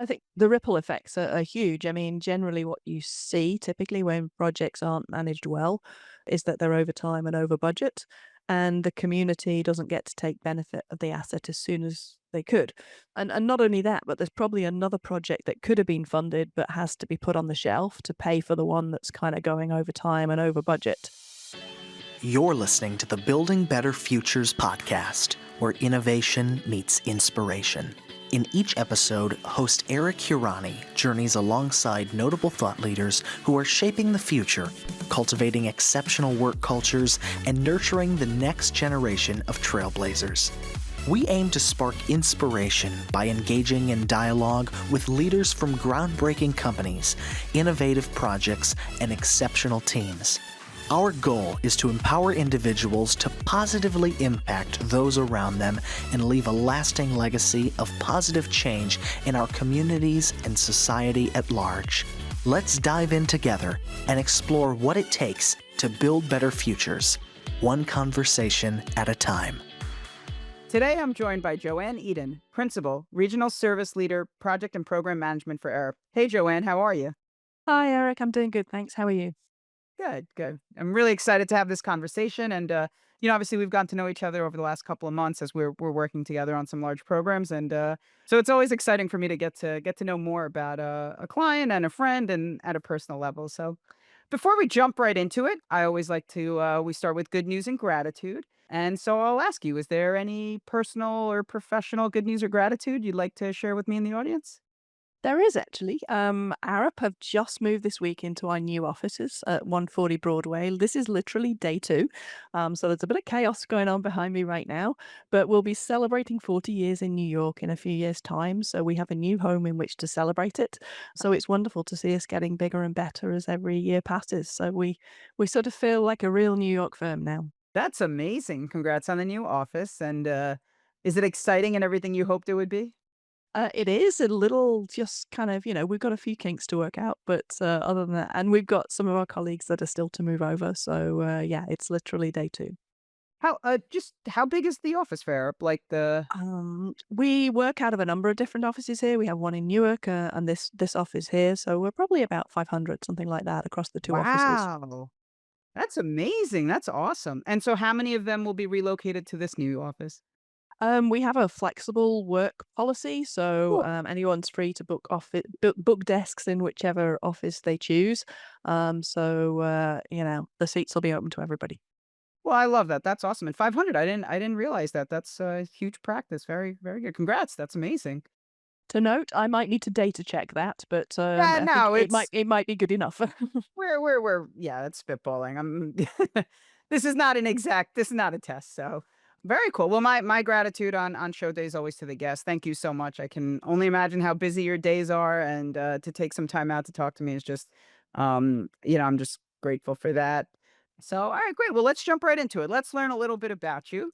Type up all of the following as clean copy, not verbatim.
I think the ripple effects are huge. I mean, generally, what you see typically when projects aren't managed well is that they're over time and over budget, and the community doesn't get to take benefit of the asset as soon as they could. And not only that, but there's probably another project that could have been funded but has to be put on the shelf to pay for the one that's kind of going over time and over budget. You're listening to the Building Better Futures podcast, where innovation meets inspiration. In each episode, host Eric Hurani journeys alongside notable thought leaders who are shaping the future, cultivating exceptional work cultures, and nurturing the next generation of trailblazers. We aim to spark inspiration by engaging in dialogue with leaders from groundbreaking companies, innovative projects, and exceptional teams. Our goal is to empower individuals to positively impact those around them and leave a lasting legacy of positive change in our communities and society at large. Let's dive in together and explore what it takes to build better futures, one conversation at a time. Today, I'm joined by Joanne Iddon, Principal, Regional Service Leader, Project and Program Management for Arup. Hey, Joanne, how are you? Hi, Eric. I'm doing good. Thanks. How are you? Good, good. I'm really excited to have this conversation, and obviously, we've gotten to know each other over the last couple of months as we're working together on some large programs, and so it's always exciting for me to get to know more about a client and a friend, and at a personal level. So, before we jump right into it, I always like to we start with good news and gratitude. And so I'll ask you, is there any personal or professional good news or gratitude you'd like to share with me in the audience? There is actually. Arup have just moved this week into our new offices at 140 Broadway. This is literally day two. So there's a bit of chaos going on behind me right now, but we'll be celebrating 40 years in New York in a few years' time. So we have a new home in which to celebrate it. So it's wonderful to see us getting bigger and better as every year passes. So we sort of feel like a real New York firm now. That's amazing. Congrats on the new office. And is it exciting and everything you hoped it would be? It is a little just kind of, we've got a few kinks to work out, but other than that, and we've got some of our colleagues that are still to move over. So yeah, it's literally day two. How big is the office fair? Like the We work out of a number of different offices here. We have one in Newark and this office here. So we're probably about 500, something like that, across the two offices. Wow. That's amazing. That's awesome. And so how many of them will be relocated to this new office? We have a flexible work policy, so Cool. anyone's free to book desks in whichever office they choose. The seats will be open to everybody. Well, I love that. That's awesome. And 500, I didn't realize that. That's a huge practice. Very, very good. Congrats. That's amazing. To note, I might need to data check that, but Yeah, I think no, it's it might be good enough. we're yeah, that's spitballing. I'm this is not a test. So very cool. Well, my gratitude on show days always to the guests. Thank you so much. I can only imagine how busy your days are, and to take some time out to talk to me is just I'm just grateful for that. So, all right, great. Well, let's jump right into it. Let's learn a little bit about you.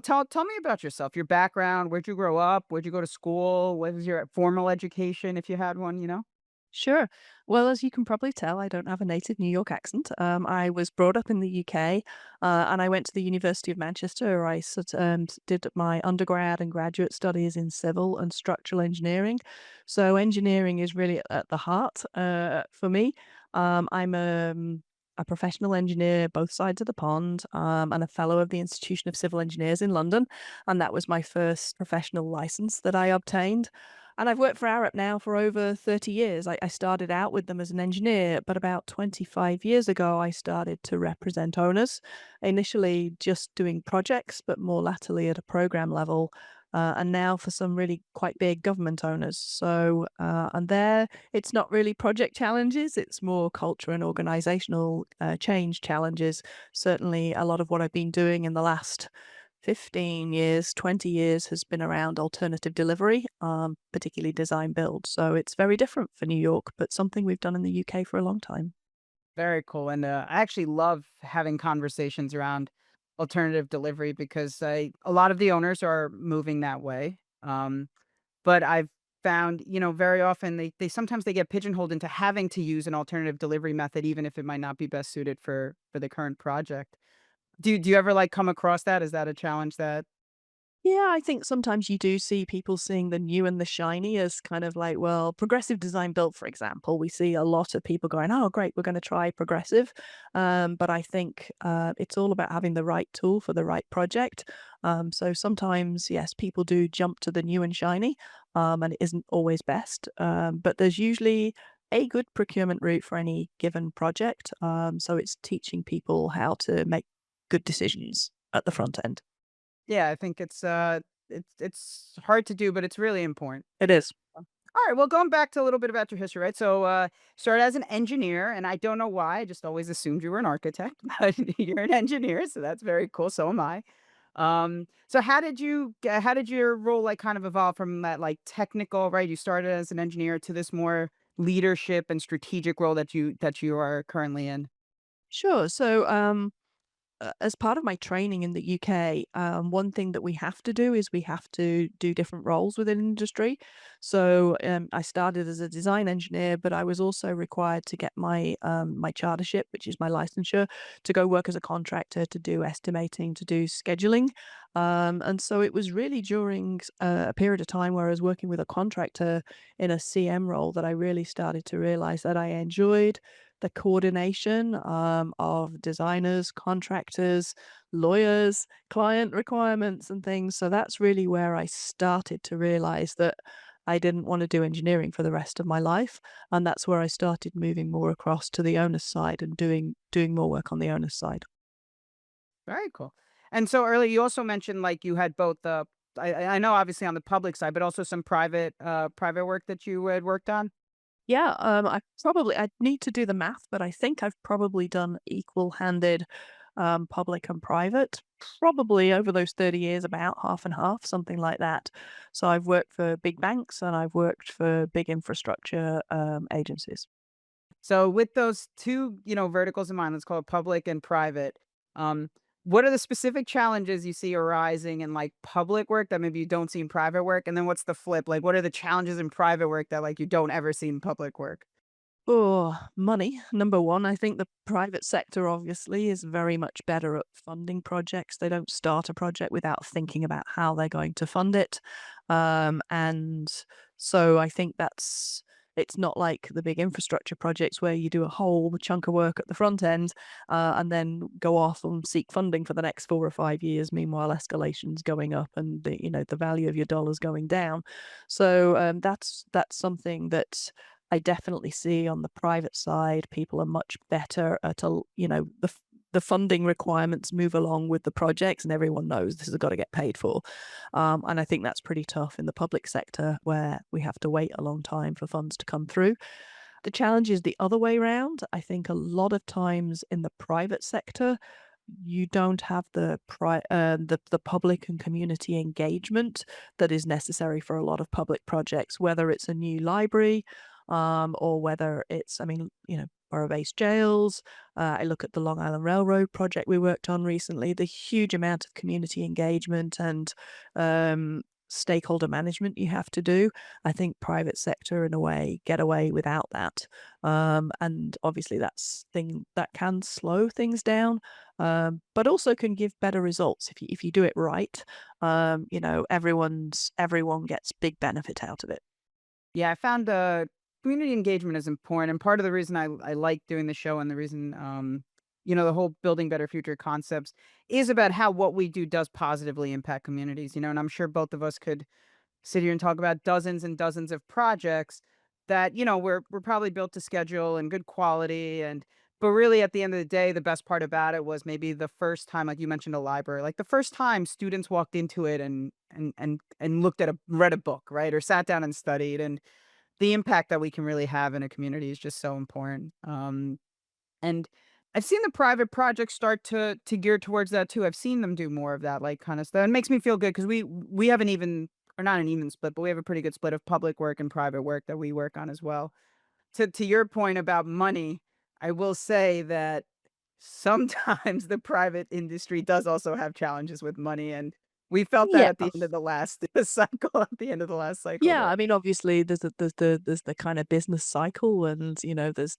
Tell me about yourself, your background, where'd you grow up, where'd you go to school, what was your formal education if you had one? Sure. Well, as you can probably tell, I don't have a native New York accent. I was brought up in the UK, and I went to the University of Manchester. Where did my undergrad and graduate studies in civil and structural engineering. So engineering is really at the heart for me. I'm a professional engineer, both sides of the pond, and a fellow of the Institution of Civil Engineers in London. And that was my first professional license that I obtained. And I've worked for Arup now for over 30 years. I started out with them as an engineer, but about 25 years ago, I started to represent owners, initially just doing projects, but more latterly at a program level. And now for some really quite big government owners. And there, it's not really project challenges, it's more culture and organizational change challenges. Certainly, a lot of what I've been doing in the last 15 years, 20 years has been around alternative delivery, particularly design build. So it's very different for New York, but something we've done in the UK for a long time. Very cool. And I actually love having conversations around alternative delivery because a lot of the owners are moving that way. But I've found, very often they sometimes they get pigeonholed into having to use an alternative delivery method, even if it might not be best suited for the current project. Do you ever like come across that? Is that a challenge that? Yeah, I think sometimes you do see people seeing the new and the shiny as kind of like, well, progressive design build, for example. We see a lot of people going, oh, great, we're going to try progressive. But I think it's all about having the right tool for the right project. So sometimes, yes, people do jump to the new and shiny, and it isn't always best. But there's usually a good procurement route for any given project. So it's teaching people how to make good decisions at the front end. Yeah, I think it's hard to do, but it's really important. It is. All right, well, going back to a little bit about your history, right? So, started as an engineer, and I don't know why, I just always assumed you were an architect, but you're an engineer, so that's very cool. So am I. So how did your role like kind of evolve from that like technical, right? You started as an engineer to this more leadership and strategic role that you are currently in. Sure. As part of my training in the UK, one thing that we have to do is we have to do different roles within industry. I started as a design engineer, but I was also required to get my chartership, which is my licensure, to go work as a contractor, to do estimating, to do scheduling. And so it was really during a period of time where I was working with a contractor in a CM role that I really started to realize that I enjoyed the coordination of designers, contractors, lawyers, client requirements, and things. So that's really where I started to realize that I didn't want to do engineering for the rest of my life. And that's where I started moving more across to the owner's side and doing more work on the owner's side. Very cool. And so earlier you also mentioned like you had both the I know obviously on the public side, but also some private work that you had worked on. Yeah, I need to do the math, but I think I've probably done equal-handed, public and private, probably over those 30 years, about half and half, something like that. So I've worked for big banks and I've worked for big infrastructure, agencies. So with those two, verticals in mind, let's call it public and private. Um, what are the specific challenges you see arising in like public work that maybe you don't see in private work? And then what's the flip? Like what are the challenges in private work that like you don't ever see in public work? Oh, money, number one. I think the private sector obviously is very much better at funding projects. They don't start a project without thinking about how they're going to fund it. And so I think it's not like the big infrastructure projects where you do a whole chunk of work at the front end and then go off and seek funding for the next 4 or 5 years. Meanwhile, escalation's going up and the value of your dollar's going down. So that's something that I definitely see on the private side, people are much better at, the funding requirements move along with the projects, and everyone knows this has got to get paid for. And I think that's pretty tough in the public sector where we have to wait a long time for funds to come through. The challenge is the other way around. I think a lot of times in the private sector, you don't have the public and community engagement that is necessary for a lot of public projects, whether it's a new library, or whether it's, I mean, borough-based jails. I look at the Long Island Railroad project we worked on recently, the huge amount of community engagement and stakeholder management you have to do. I think private sector, in a way, get away without that. And obviously that's thing that can slow things down, but also can give better results if you do it right. Everyone gets big benefit out of it. Yeah, I found community engagement is important, and part of the reason I like doing the show and the reason the whole building better future concepts is about how what we do does positively impact communities. And I'm sure both of us could sit here and talk about dozens and dozens of projects that we're probably built to schedule and good quality and but really at the end of the day the best part about it was maybe the first time like you mentioned a library like the first time students walked into it and looked at a read a book, right, or sat down and studied, and the impact that we can really have in a community is just so important. And I've seen the private projects start to gear towards that too. I've seen them do more of that, like, kinda stuff. It makes me feel good because we have an even or not an even split, but we have a pretty good split of public work and private work that we work on as well. To your point about money, I will say that sometimes the private industry does also have challenges with money, and we felt that Yeah. at the end of the last cycle at the end of the last cycle Yeah, there. I mean, obviously, there's the kind of business cycle, and there's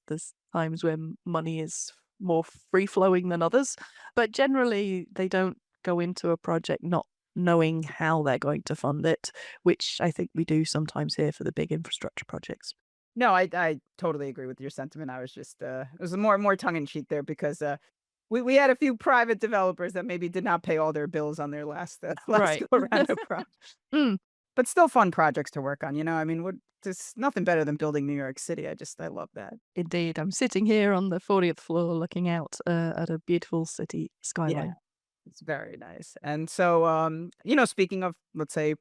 times when money is more free flowing than others, but generally they don't go into a project not knowing how they're going to fund it, which I think we do sometimes here for the big infrastructure projects. No, I totally agree with your sentiment. I was just, it was more tongue in cheek there because, we had a few private developers that maybe did not pay all their bills on their last, last Right. go around of Mm, but still fun projects to work on, you know? I mean, what there's nothing better than building New York City. I love that. indeed. I'm sitting here on the 40th floor looking out at a beautiful city Yeah, skyline. it's very nice. And so, speaking of, let's say,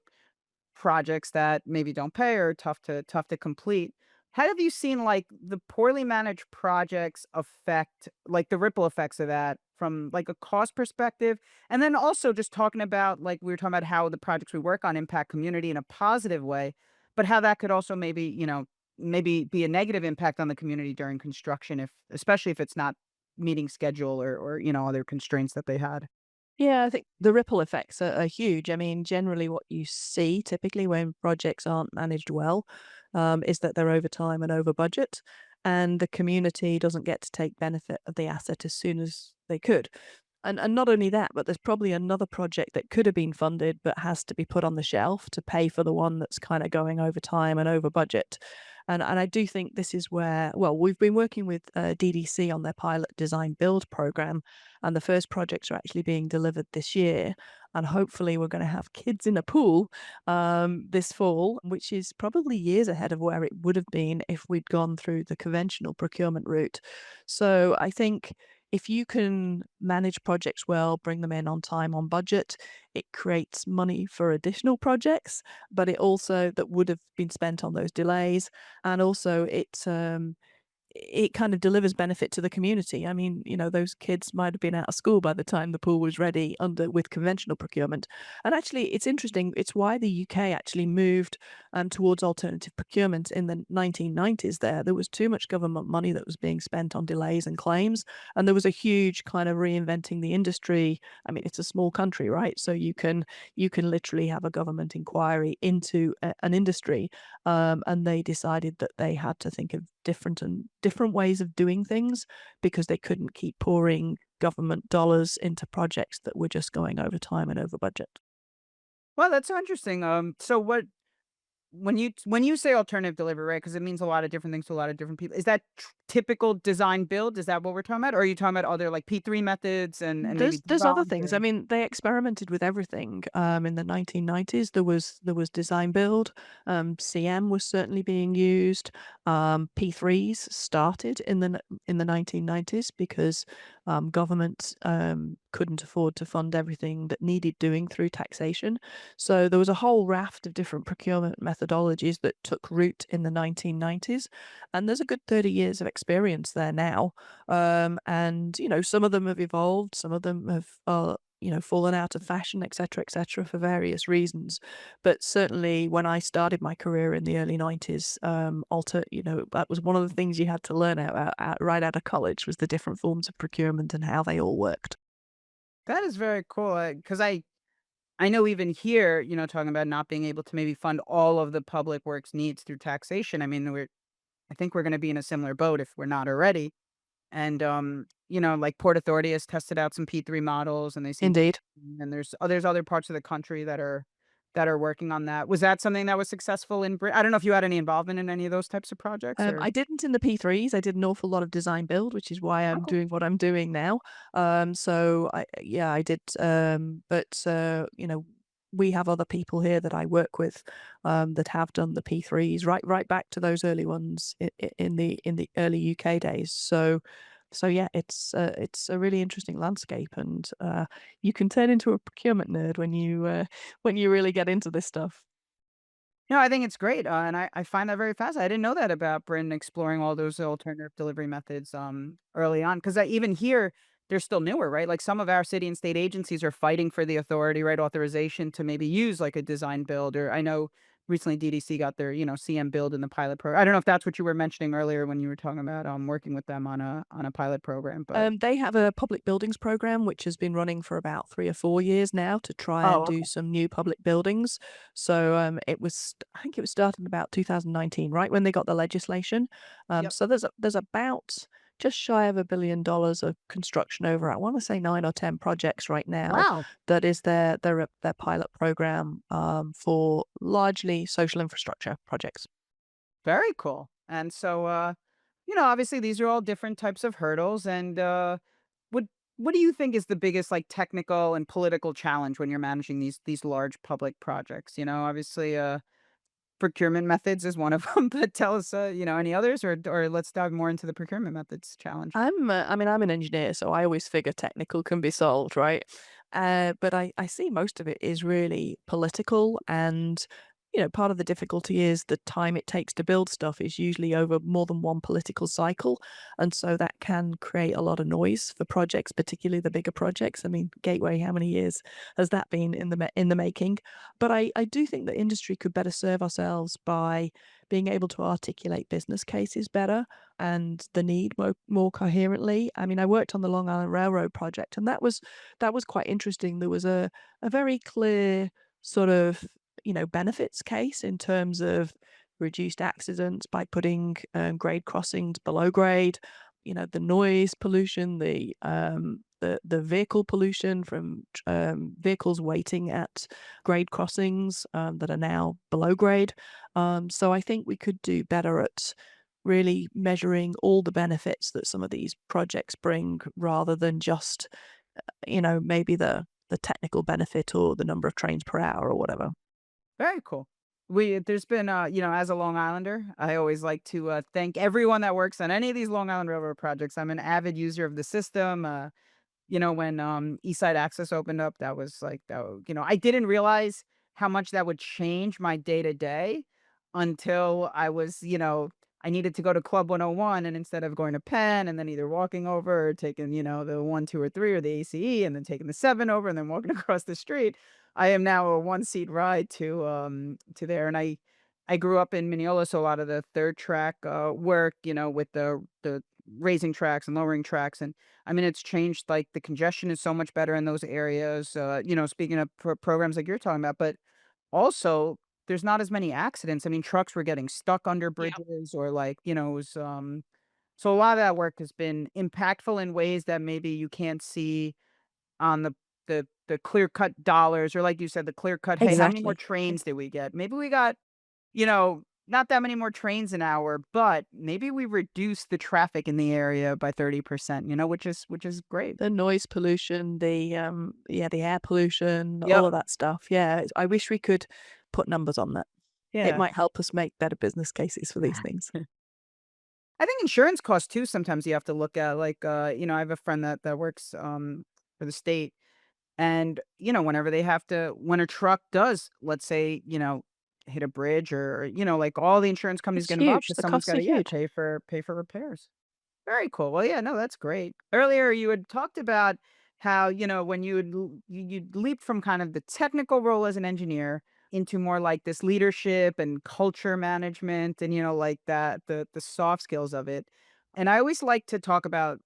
projects that maybe don't pay or tough to complete. How have you seen like the poorly managed projects affect like the ripple effects of that from like a cost perspective? And then also just talking about like we were talking about how the projects we work on impact community in a positive way, but how that could also maybe, maybe be a negative impact on the community during construction if especially if it's not meeting schedule or other constraints that they had. Yeah, I think the ripple effects are huge. I mean, generally, what you see typically when projects aren't managed well is that they're over time and over budget, and the community doesn't get to take benefit of the asset as soon as they could. And not only that, but there's probably another project that could have been funded but has to be put on the shelf to pay for the one that's kinda going over time and over budget. And I do think this is where well, we've been working with, DDC on their pilot design build program, and the first projects are actually being delivered this year, and hopefully we're gonna have kids in a pool, this fall, which is probably years ahead of where it would have been if we'd gone through the conventional procurement route. So I think if you can manage projects well, bring them in on time, on budget, it creates money for additional projects, but it also that would have been spent on those delays, and also it kind of delivers benefit to the community. I mean, those kids might have been out of school by the time the pool was ready under with conventional procurement. And actually, it's interesting. It's why the UK actually moved towards alternative procurement in the 1990s. There was too much government money that was being spent on delays and claims, and there was a huge kind of reinventing the industry. I mean, it's a small country, right? So you can literally have a government inquiry into an industry and they decided that they had to think of different ways of doing things because they couldn't keep pouring government dollars into projects that were just going over time and over budget. Well, that's so interesting. So when you say alternative delivery, right? Because it means a lot of different things to a lot of different people. Is that typical design build? Is that what we're talking about? Or are you talking about other like P3 methods and maybe There's other things. I voluntary? mean, they experimented with everything. In the 1990s, there was design build. CM was certainly being used. P3s started in the 1990s because government couldn't afford to fund everything that needed doing through taxation. So there was a whole raft of different procurement methodologies that took root in the 1990s, and there's a good 30 years of experience there now. And some of them have evolved, some of them have fallen out of fashion, etc., for various reasons. But certainly when I started my career in the early 90s, that was one of the things you had to learn right out of college was the different forms of procurement and how they all worked. That is very cool. Because I know even here, talking about not being able to maybe fund all of the public works needs through taxation. I mean, I think we're going to be in a similar boat if we're not already. And like Port Authority has tested out some P3 models, and they seem to. Indeed. And there's other parts of the country that are working on that. Was that something that was successful in Britain? I don't know if you had any involvement in any of those types of projects, or I didn't in the P3s. I did an awful lot of design build, which is why oh, I'm cool. doing what I'm doing now. So yeah, I did. But we have other people here that I work with that have done the P3s, right back to those early ones in the early UK days. So yeah, it's a really interesting landscape, and you can turn into a procurement nerd when you really get into this stuff. No, I think it's great, and I find that very fascinating. I didn't know that about Britain exploring all those alternative delivery methods early on. Because even here, they're still newer, right? Like some of our city and state agencies are fighting for the authority, right, authorization to maybe use like a design build. Or I know recently DDC got their CM build in the pilot program. I don't know if that's what you were mentioning earlier when you were talking about working with them on a pilot program, but They have a public buildings program which has been running for about 3 or 4 years now to try and oh, do okay, some new public buildings. So, I think it was started in about 2019, right when they got the legislation. yep. So there's about just shy of $1 billion of construction over, I want to say 9 or 10 projects right now. Wow. That is their pilot program for largely social infrastructure projects. Very cool. And so, obviously these are all different types of hurdles. And what what do you think is the biggest like technical and political challenge when you're managing these large public projects? Obviously, procurement methods is one of them. But tell us, any others, or let's dive more into the procurement methods challenge. I mean, I'm an engineer, so I always figure technical can be solved, right? But I see most of it is really political, and part of the difficulty is the time it takes to build stuff is usually over more than one political cycle, and so that can create a lot of noise for projects, particularly the bigger projects. I mean, Gateway, how many years has that been in the making? But I do think that industry could better serve ourselves by being able to articulate business cases better and the need more coherently. I mean, I worked on the Long Island Railroad project, and that was quite interesting. There was a very clear sort of benefits case in terms of reduced accidents by putting grade crossings below grade. The noise pollution, the vehicle pollution from vehicles waiting at grade crossings that are now below grade. So I think we could do better at really measuring all the benefits that some of these projects bring rather than just, maybe the technical benefit or the number of trains per hour or whatever. Very cool. There's been, as a Long Islander, I always like to thank everyone that works on any of these Long Island Railroad projects. I'm an avid user of the system. When East Side Access opened up, that was like I didn't realize how much that would change my day to day until I needed to go to Club 101, and instead of going to Penn and then either walking over or taking, the 1, 2, or 3 or the ACE and then taking the 7 over and then walking across the street, I am now a one-seat ride to there. And I grew up in Mineola, so a lot of the third track work, with the raising tracks and lowering tracks. And I mean, it's changed, like, the congestion is so much better in those areas, speaking of programs like you're talking about, but also, there's not as many accidents. I mean, trucks were getting stuck under Yeah. bridges or, like, it was, so a lot of that work has been impactful in ways that maybe you can't see on the clear-cut dollars, or like you said, the clear-cut, "Hey, how many more Exactly. trains did we get?" Maybe we got, not that many more trains an hour, but maybe we reduced the traffic in the area by 30%, which is great. The noise pollution, the air pollution, all Yep. of that stuff. Yeah, I wish we could put numbers on that. It Yeah. might help us make better business cases for these things. I think insurance costs too, sometimes you have to look at, like, I have a friend that works, for the state, and, whenever they have to when a truck does, let's say, hit a bridge, or, like, all the insurance companies It's get involved huge. because The someone's costs are gotta, yeah, huge. pay for repairs. Very cool. Well, yeah, no, that's great. Earlier, you had talked about how, when you'd leap from kind of the technical role as an engineer into more like this leadership and culture management, and, like that, the soft skills of it. And I always like to talk about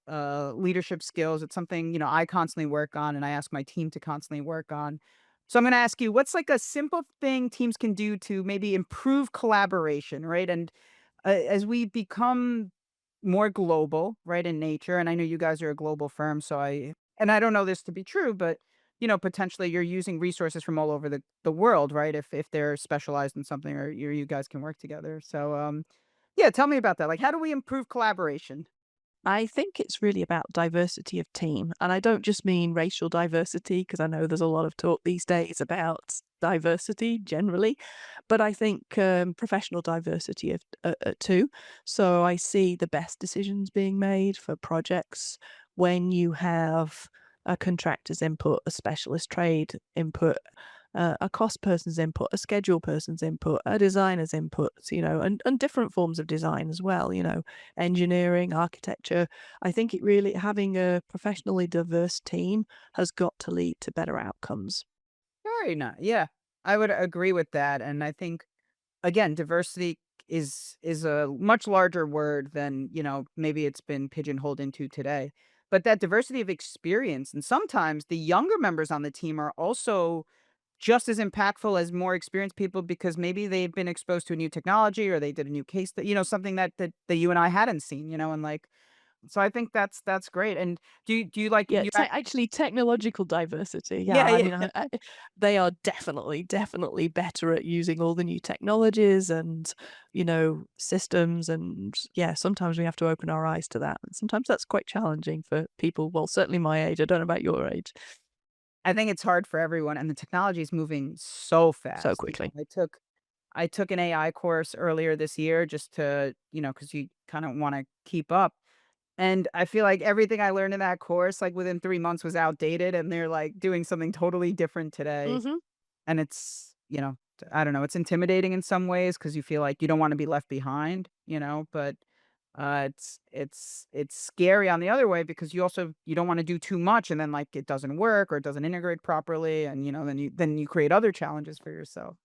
leadership skills. It's something, I constantly work on, and I ask my team to constantly work on. So I'm going to ask you, what's like a simple thing teams can do to maybe improve collaboration, right? And as we become more global, right, in nature, and I know you guys are a global firm, so I don't know this to be true, but, potentially you're using resources from all over the world, right, if they're specialized in something, or you guys can work together. So, yeah, tell me about that. Like, how do we improve collaboration? I think it's really about diversity of team. And I don't just mean racial diversity, because I know there's a lot of talk these days about diversity generally, but I think professional diversity of too. So I see the best decisions being made for projects when you have a contractor's input, a specialist trade input, a cost person's input, a schedule person's input, a designer's input, and different forms of design as well, engineering, architecture. I think it really having a professionally diverse team has got to lead to better outcomes. Very nice. Yeah, I would agree with that, and I think, again, diversity is a much larger word than, maybe it's been pigeonholed into today. But that diversity of experience, and sometimes the younger members on the team are also just as impactful as more experienced people, because maybe they've been exposed to a new technology, or they did a new case that, something that you and I hadn't seen, and like, So I think that's great. And do you like Yeah, you actually technological diversity, yeah, yeah, I yeah. mean, they are definitely better at using all the new technologies and, systems and, yeah, sometimes we have to open our eyes to that, and sometimes that's quite challenging for people, well, certainly my age, I don't know about your age, I think it's hard for everyone, and the technology is moving so so fast. quickly. I took an AI course earlier this year just to, because you kind of want to keep up. And I feel like everything I learned in that course, like within 3 months, was outdated, and they're like doing something totally different today. Mhm. And I don't know, it's intimidating in some ways because you feel like you don't want to be left behind, but it's scary on the other way because you don't want to do too much and then like it doesn't work or it doesn't integrate properly, and then you create other challenges for yourself.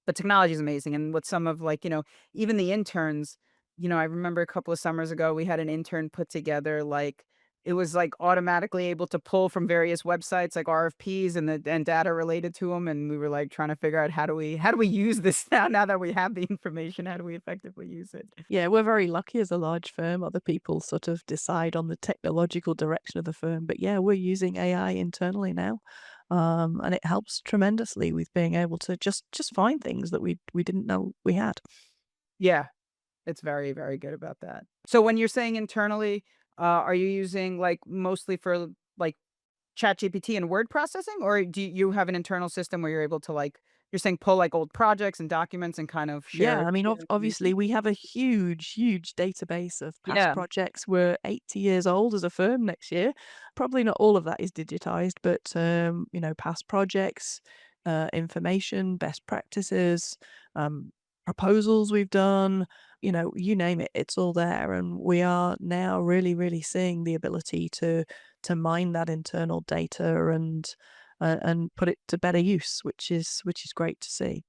But technology is amazing, and with some of, like, even the interns, I remember a couple of summers ago, we had an intern put together, like, it was, like, automatically able to pull from various websites, like RFPs and data related to them, and we were, like, trying to figure out how do we use this now that we have the information, how do we effectively use it? Yeah, we're very lucky as a large firm. Other people sort of decide on the technological direction of the firm. But yeah, we're using AI internally now. And it helps tremendously with being able to just find things that we didn't know we had. Yeah, it's very, very good about that. So when you're saying internally, are you using, like, mostly for, like, ChatGPT and word processing, or do you have an internal system where you're able to, like, you're saying pull, like, old projects and documents and kind of Yeah, share I mean, share obviously, information? we have a huge database of past Yeah. projects. We're 80 years old as a firm next year. Probably not all of that is digitized, but past projects, information, best practices, um, proposals we've done, you name it, it's all there. And we are now really seeing the ability to mine that internal data and put it to better use, which is great to see.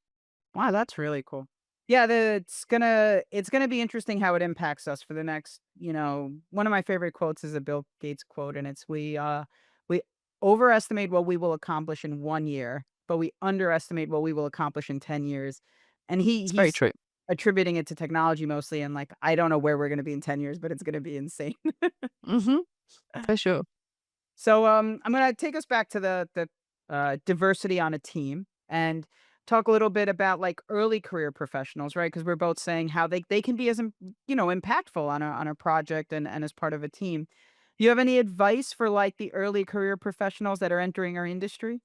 Wow, that's really cool. Yeah, it's gonna be interesting how it impacts us for the next, one of my favorite quotes is a Bill Gates quote, and it's we overestimate what we will accomplish in 1 year, but we underestimate what we will accomplish in 10 years. And It's very he's true. attributing it to technology mostly, and like I don't know where we're gonna be in 10 years, but it's gonna be insane. Mhm. For sure. So, I'm gonna take us back to the diversity on a team and talk a little bit about like early career professionals, right? Because we're both saying how they can be as impactful on a project and as part of a team. Do you have any advice for like the early career professionals that are entering our industry?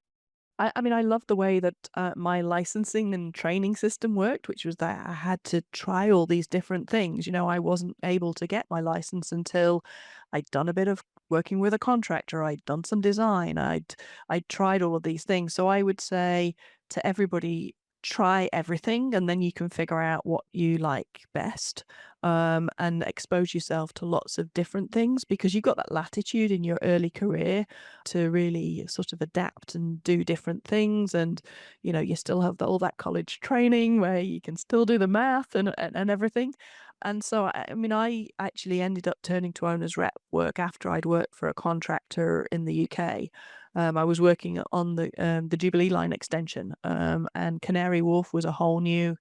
I mean, I love the way that, my licensing and training system worked, which was that I had to try all these different things. I wasn't able to get my license until I'd done a bit of working with a contractor, I'd done some design, I'd tried all of these things. So I would say to everybody, try everything, and then you can figure out what you like best, and expose yourself to lots of different things because you've got that latitude in your early career to really sort of adapt and do different things. And, you still have all that college training where you can still do the math and everything. And so, I mean, I actually ended up turning to owner's rep work after I'd worked for a contractor in the UK. I was working on the Jubilee Line extension, and Canary Wharf was a whole new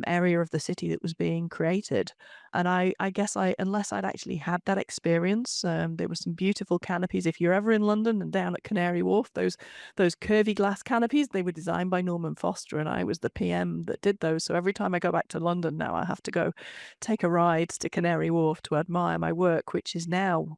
area of the city that was being created. And I guess unless I'd actually had that experience, there were some beautiful canopies. If you're ever in London and down at Canary Wharf, those curvy glass canopies, they were designed by Norman Foster, and I was the PM that did those. So every time I go back to London now, I have to go take a ride to Canary Wharf to admire my work, which is now,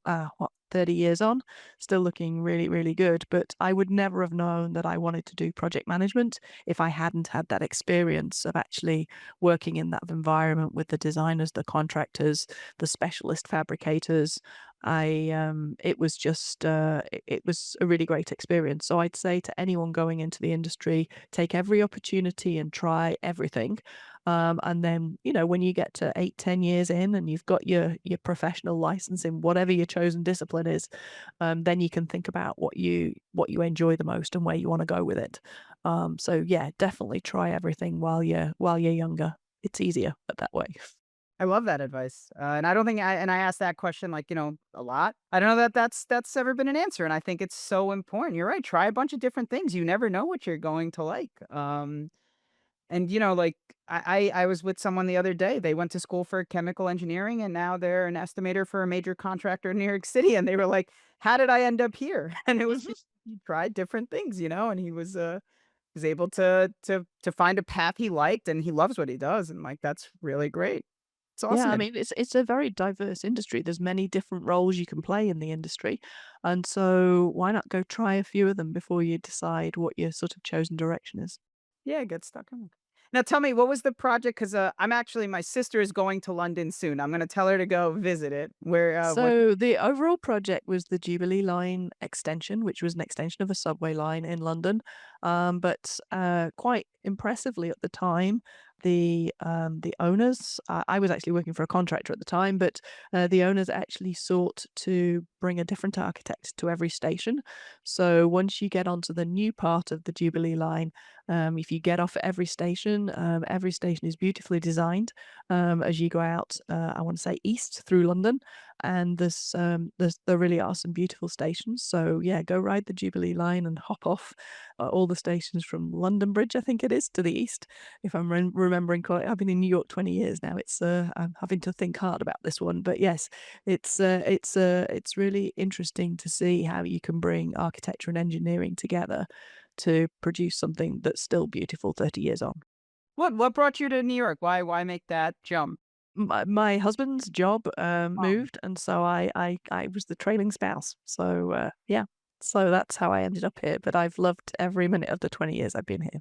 30 years on, still looking really good. But I would never have known that I wanted to do project management if I hadn't had that experience of actually working in that environment with the designers, the contractors, the specialist fabricators. It was just, it was a really great experience. So I'd say to anyone going into the industry, take every opportunity and try everything. And then, when you get to 8, 10 years in and you've got your professional license in whatever your chosen discipline is, then you can think about what you enjoy the most and where you want to go with it. So yeah, definitely try everything while you're younger. It's easier that way. I love that advice, and I don't think I asked that question like a lot. I don't know that that's ever been an answer, and I think it's so important. You're right. Try a bunch of different things. You never know what you're going to like. And, like, I was with someone the other day, they went to school for chemical engineering, and now they're an estimator for a major contractor in New York City, and they were like, "How did I end up here?" And it was because he tried different things, and he was able to find a path he liked, and he loves what he does, and, like, that's really great. It's Yeah, awesome I that mean, it's a very diverse industry. There's many different roles you can play in the industry, and so why not go try a few of them before you decide what your sort of chosen direction is? yeah, get stuck in it. Now tell me, what was the project? Because my sister is going to London soon. I'm gonna tell her to go visit it. What So the overall project was the Jubilee Line extension, which was an extension of a subway line in London. But quite impressively at the time, the owners, I was actually working for a contractor at the time, but the owners actually sought to bring a different architect to every station. So once you get onto the new part of the Jubilee Line, if you get off at every station is beautifully designed as you go out, I want to say east through London, and there really are some beautiful stations. So yeah, go ride the Jubilee line and hop off all the stations from London Bridge, I think it is, to the east. If I'm remembering correctly, I've been in New York 20 years now. I'm having to think hard about this one, but yes, it's really interesting to see how you can bring architecture and engineering together to produce something that's still beautiful 30 years on. what brought you to New York? Why make that jump? My husband's job, Um, moved, and so I was the trailing spouse. So, yeah. So that's how I ended up here, but I've loved every minute of the 20 years I've been here.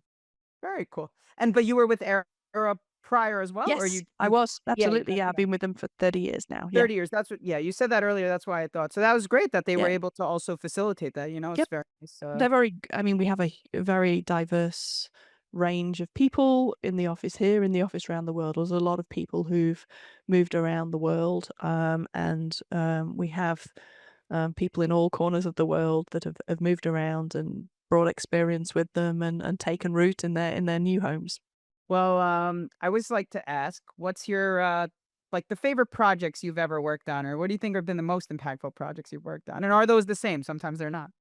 Very cool. But you were with Arup prior as well, or Yes, I you was, yeah, absolutely, yeah, I've yeah, been with them for 30 years now, yeah, 30 years. That's what yeah, you said that earlier, that's why I thought. So that was great that they were yeah. able to also facilitate that, it's Yep, very nice, they're I mean, we have a very diverse range of people in the office here, in the office around the world. There's a lot of people who've moved around the world, and we have people in all corners of the world that have moved around and brought experience with them and taken root in their new homes. Well, I always like to ask, what's your, like, the favorite projects you've ever worked on, or what do you think have been the most impactful projects you've worked on? And are those the same? Sometimes they're not.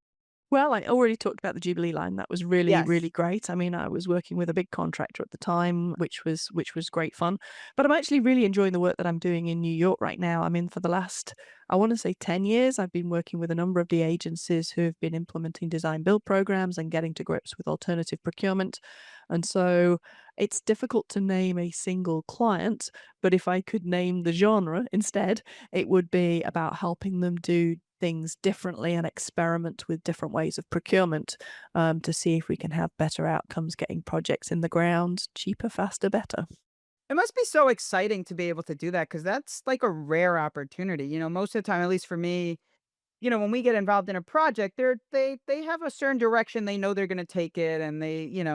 Well, I already talked about the Jubilee line. That was really, really Yes. great. I mean, I was working with a big contractor at the time, which was great fun. But I'm actually really enjoying the work that I'm doing in New York right now. I mean, for the last, I want to say 10 years, I've been working with a number of the agencies who have been implementing design build programs and getting to grips with alternative procurement. And so it's difficult to name a single client, but if I could name the genre instead, it would be about helping them do things differently and experiment with different ways of procurement, to see if we can have better outcomes getting projects in the ground cheaper, faster, better. It must be so exciting to be able to do that because that's like a rare opportunity. Most of the time, at least for me, when we get involved in a project, they have a certain direction they know they're going to take it, and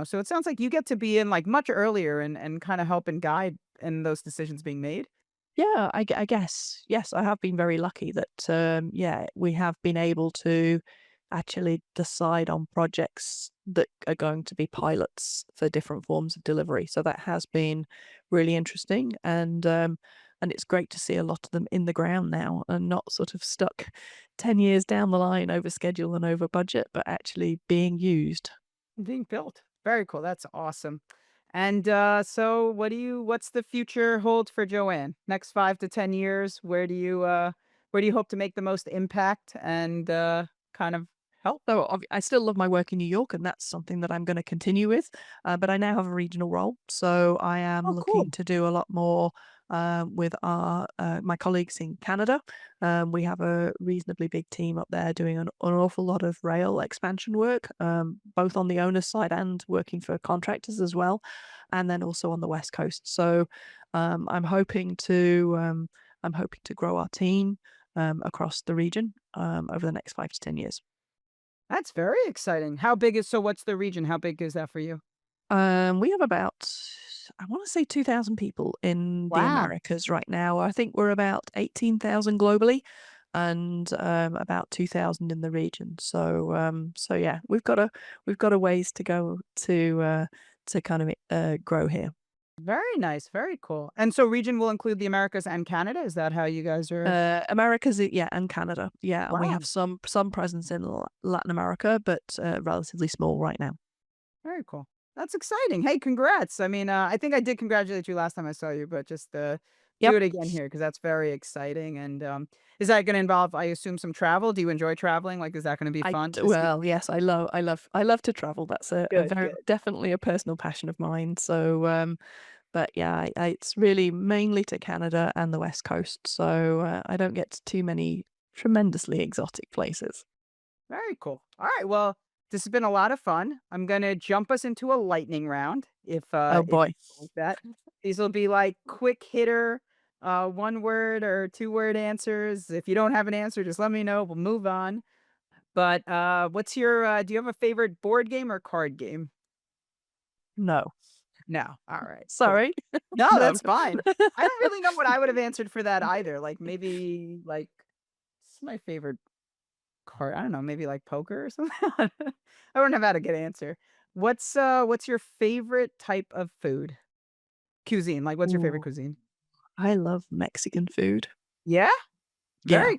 so it sounds like you get to be in like much earlier and kind of help and guide in those decisions being made. Yeah, I guess. Yes, I have been very lucky that, yeah, we have been able to actually decide on projects that are going to be pilots for different forms of delivery. So that has been really interesting, and it's great to see a lot of them in the ground now and not sort of stuck 10 years down the line over schedule and over budget, but actually being used. Being built. Very cool. That's awesome. And so what's the future hold for Joanne? Next 5 to 10 years, where do you hope to make the most impact and kind of help? So I still love my work in New York, and that's something that I'm going to continue with. But I now have a regional role, so I am Oh, cool. looking to do a lot more with my colleagues in Canada. We have a reasonably big team up there doing an awful lot of rail expansion work, both on the owner's side and working for contractors as well, and then also on the West Coast. So um, I'm hoping to um, I'm hoping to grow our team across the region over the next 5 to 10 years. That's very exciting. How big is so what's the region? How big is that for you? We have about, I want to say 2,000 people in the Wow. Americas right now. I think we're about 18,000 globally and about 2,000 in the region. So yeah, we've got a ways to go to kind of grow here. Very nice. Very cool. And so region will include the Americas and Canada. Is that how you guys are? Americas, yeah, and Canada, yeah, and we Wow. have some presence in Latin America, but relatively small right now. Very cool. That's exciting. Hey, congrats. I mean, I think I did congratulate you last time I saw you, but just do Yep. it again here because that's very exciting. And is that going to involve, I assume, some travel? Do you enjoy traveling? Like, is that going to be fun to see? Well, yes, I love to travel. That's a Good, very good. definitely a personal passion of mine. So, but yeah, it's really mainly to Canada and the West Coast. So I don't get to too many tremendously exotic places. Very cool. All right. Well, this has been a lot of fun. I'm gonna jump us into a lightning round Oh if boy. you like that. These will be like quick hitter, one word or two-word answers. If you don't have an answer, just let me know. We'll move on. But what's your do you have a favorite board game or card game? No. No. All right, cool. Sorry. No, No. that's fine. I don't really know what I would have answered for that either. Like maybe like it's my favorite card, I don't know, maybe like poker or something? I don't know how to get an answer. What's your favorite type of food? Cuisine, like, what's your favorite Ooh, cuisine? I love Mexican food. Yeah? Yeah.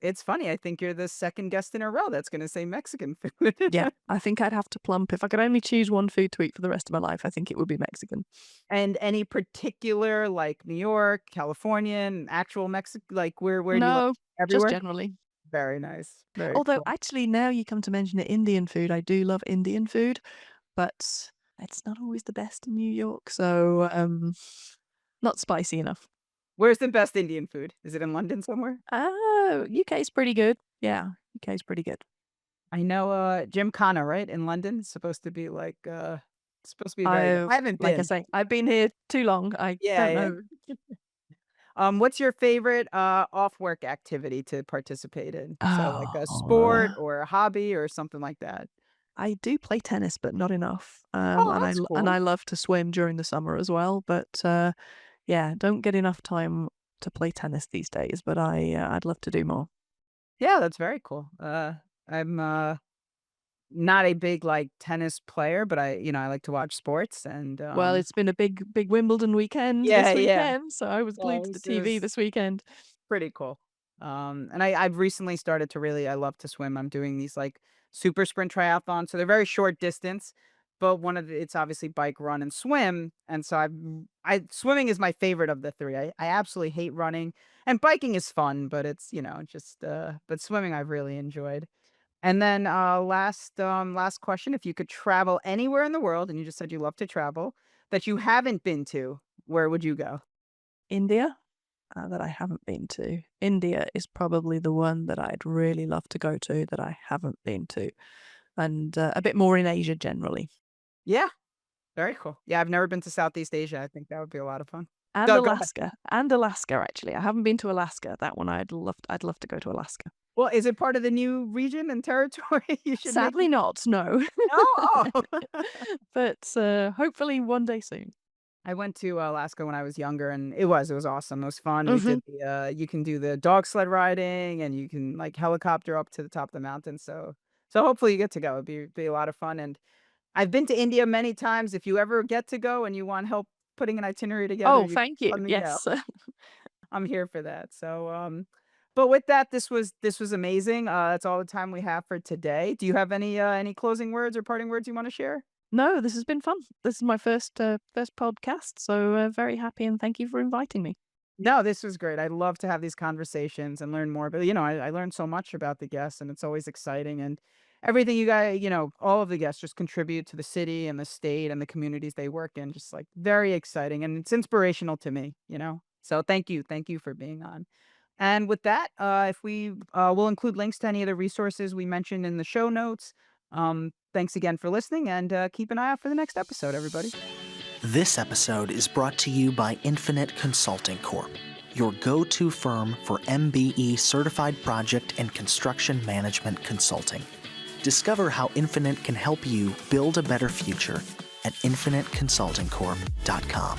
It's funny, I think you're the 2nd guest in a row that's gonna say Mexican food. Yeah. I think I'd have to plump if I could only choose one food to eat for the rest of my life. I think it would be Mexican. And any particular, like, New York, Californian, actual Mexic like, where do you like No, just everywhere? generally. Very nice, very Although, cool. actually, now you come to mention it, Indian food, I do love Indian food, but it's not always the best in New York, so, not spicy enough. Where's the best Indian food? Is it in London somewhere? Oh, UK's pretty good. Yeah, UK's pretty good. I know, Gymkhana, right, in London? It's supposed to be very good. I I haven't like I been. say, I've been here too long, I Yeah, don't yeah. know. What's your favorite, off-work activity to participate in? So, like a sport Oh, or a hobby or something like that? I do play tennis, but not enough, Oh, and that's I cool. love to swim during the summer as well, but, yeah, don't get enough time to play tennis these days, but I'd love to do more. Yeah, that's very cool. I'm, not a big, like, tennis player, but I like to watch sports and, Well, it's been a big Wimbledon weekend yeah, this yeah. weekend, so I was Yeah, glued to the it TV was this weekend. pretty cool. And I've recently started to really I love to swim. I'm doing these like super sprint triathlons, so they're very short distance, but one of it's obviously bike, run, and swim. And so I swimming is my favorite of the three. I absolutely hate running, and biking is fun, but it's just but swimming I've really enjoyed. And then last question: if you could travel anywhere in the world, and you just said you love to travel that you haven't been to, where would you go? India, that I haven't been to. India is probably the one that I'd really love to go to that I haven't been to, and, a bit more in Asia generally. Yeah. Very cool. Yeah, I've never been to Southeast Asia. I think that would be a lot of fun. Go ahead. And Alaska, actually. I haven't been to Alaska. That one I'd love to go to Alaska. Well, is it part of the new region and territory? You should make Sadly not, no. No? Oh. But, hopefully one day soon. I went to Alaska when I was younger, and it was awesome. It was fun. We Mhm. did you can do the dog sled riding, and you can, like, helicopter up to the top of the mountain, so hopefully you get to go. It'd be a lot of fun, and I've been to India many times. If you ever get to go and you want help putting an itinerary together, Oh, you thank you. let me know. Yes. I'm here for that. But with that, this was amazing. That's all the time we have for today. Do you have any closing words or parting words you want to share? No, this has been fun. This is my first podcast, so, very happy and thank you for inviting me. No, this was great. I love to have these conversations and learn more. But I learned so much about the guests, and it's always exciting. And everything you guys, all of the guests just contribute to the city and the state and the communities they work in. Just like very exciting, and it's inspirational to me. So thank you for being on. And with that, if we will include links to any of the resources we mentioned in the show notes. Thanks again for listening, and keep an eye out for the next episode, everybody. This episode is brought to you by Infinite Consulting Corp., your go-to firm for MBE certified project and construction management consulting. Discover how Infinite can help you build a better future at infiniteconsultingcorp.com.